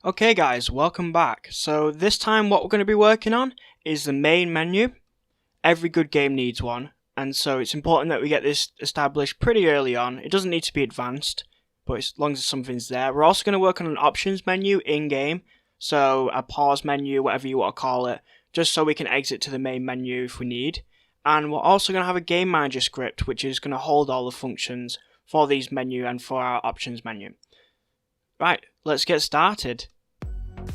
Okay guys, welcome back. So this time what we're going to be working on is the main menu. Every good game needs one, and so it's important that we get this established pretty early on. It doesn't need to be advanced, but as long as something's there. We're also going to work on an options menu in-game, so a pause menu, whatever you want to call it, just so we can exit to the main menu if we need. And we're also going to have a game manager script, which is going to hold all the functions for these menu and for our options menu. Right, let's get started.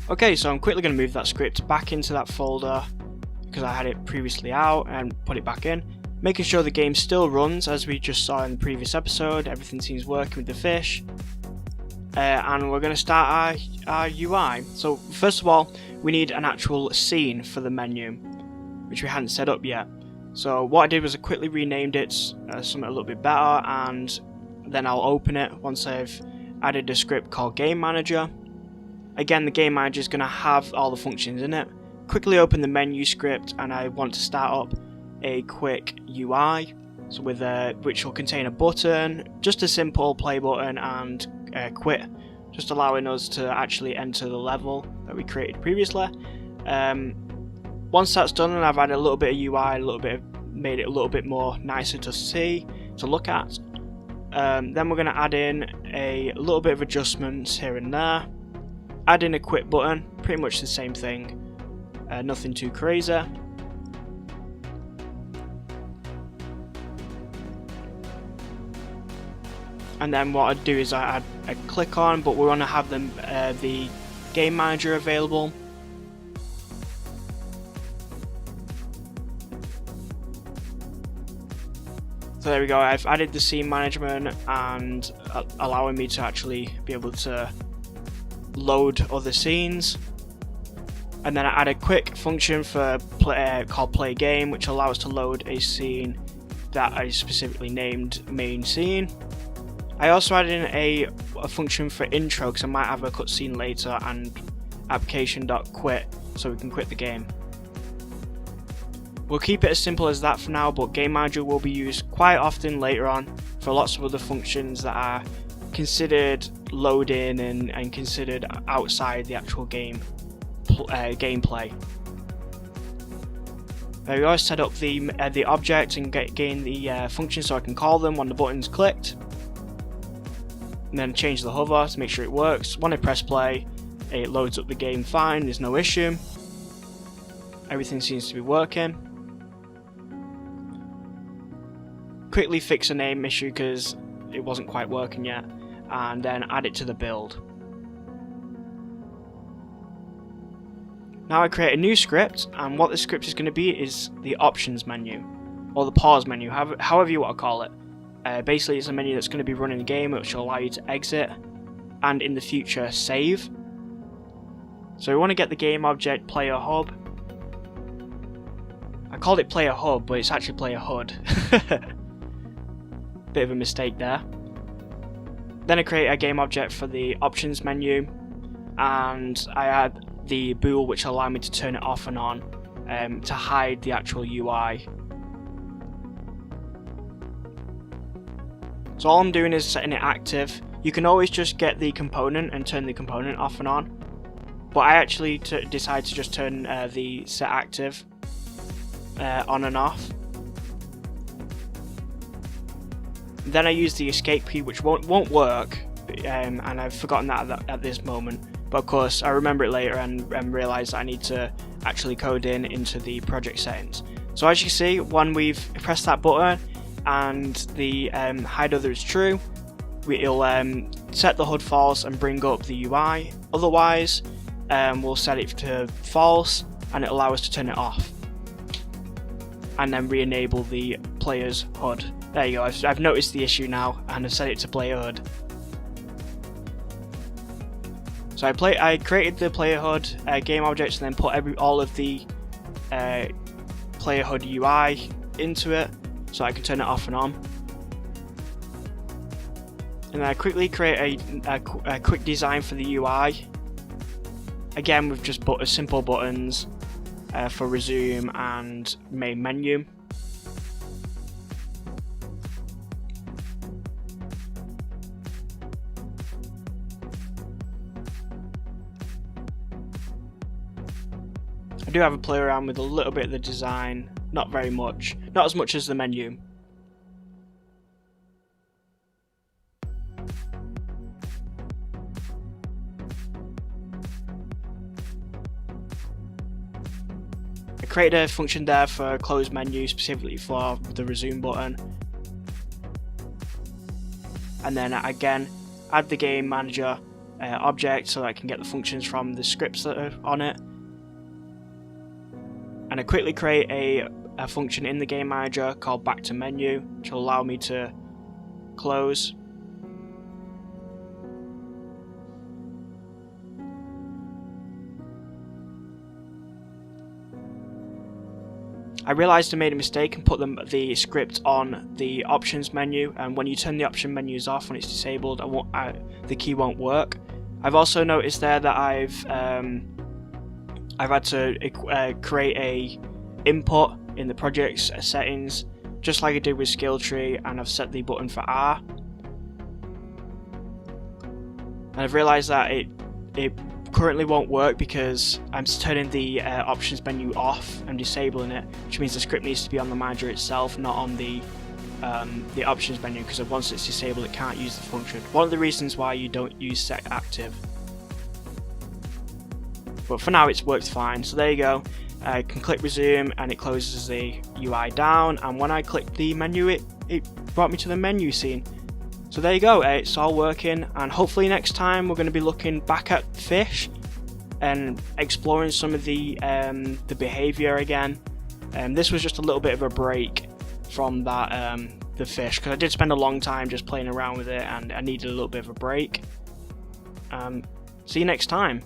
Okay, so I'm quickly going to move that script back into that folder because I had it previously out and put it back in. Making sure the game still runs as we just saw in the previous episode. Everything seems working with the fish. And we're going to start our UI. So first of all, we need an actual scene for the menu, which we hadn't set up yet. So what I did was I quickly renamed it something a little bit better, and then I'll open it once I've added a script called Game Manager. Again, the Game Manager is going to have all the functions in it. Quickly open the menu script, and I want to start up a quick UI, so which will contain a button, just a simple play button, and quit, just allowing us to actually enter the level that we created previously. Once that's done, and I've added a little bit of UI, made it a little bit more nicer to see, to look at. Then we're going to add in a little bit of adjustments here and there. Add in a quit button, pretty much the same thing, nothing too crazy. And then what I'd do is I click on, but we want to have the game manager available. So there we go, I've added the scene management and allowing me to actually be able to load other scenes. And then I add a quick function for called play game, which allows us to load a scene that I specifically named main scene. I also added in a function for intro because I might have a cutscene later, and application.quit so we can quit the game. We'll keep it as simple as that for now, but Game Manager will be used quite often later on for lots of other functions that are considered loading and considered outside the actual game gameplay. There we go, set up the object and gain the function so I can call them when the button's clicked. And then change the hover to make sure it works. When I press play, it loads up the game fine, there's no issue. Everything seems to be working. Quickly fix a name issue because it wasn't quite working yet, and then add it to the build. Now I create a new script, and what this script is going to be is the options menu, or the pause menu, however you want to call it. Basically it's a menu that's going to be running the game, which will allow you to exit, and in the future save. So we want to get the game object player hub. I called it player hub, but it's actually player HUD. Bit of a mistake there. Then I create a game object for the options menu, and I add the bool which will allow me to turn it off and on to hide the actual UI. So all I'm doing is setting it active. You can always just get the component and turn the component off and on, but I actually decide to just turn the set active on and off. Then I use the escape key, which won't work, and I've forgotten that at this moment. But of course, I remember it later and realise that I need to actually code into the project settings. So as you see, when we've pressed that button and the hide other is true, it'll set the HUD false and bring up the UI. Otherwise, we'll set it to false and it'll allow us to turn it off. And then re-enable the player's HUD. There you go, I've noticed the issue now and I've set it to player HUD. So I created the player HUD game objects and then put all of the player HUD UI into it so I can turn it off and on. And then I quickly create a quick design for the UI. Again with just simple buttons for resume and main menu. do have a play around with a little bit of the design, not very much, not as much as the menu. I created a function there for a close menu specifically for the resume button. And then again, add the game manager object so that I can get the functions from the scripts that are on it. And I quickly create a function in the game manager called back to menu, which will allow me to close. I realised I made a mistake and put the script on the options menu, and when you turn the option menus off, when it's disabled, the key won't work. I've also noticed there that I've had to create a input in the project's settings, just like I did with skill tree, and I've set the button for R. And I've realised that it currently won't work because I'm turning the options menu off and disabling it, which means the script needs to be on the manager itself, not on the options menu, because once it's disabled it can't use the function. One of the reasons why you don't use set active. But for now it's worked fine, so there you go. I can click resume and it closes the UI down, and when I clicked the menu it brought me to the menu scene. So there you go, it's all working, and hopefully next time we're going to be looking back at fish and exploring some of the behaviour again. This was just a little bit of a break from that the fish, because I did spend a long time just playing around with it and I needed a little bit of a break. See you next time.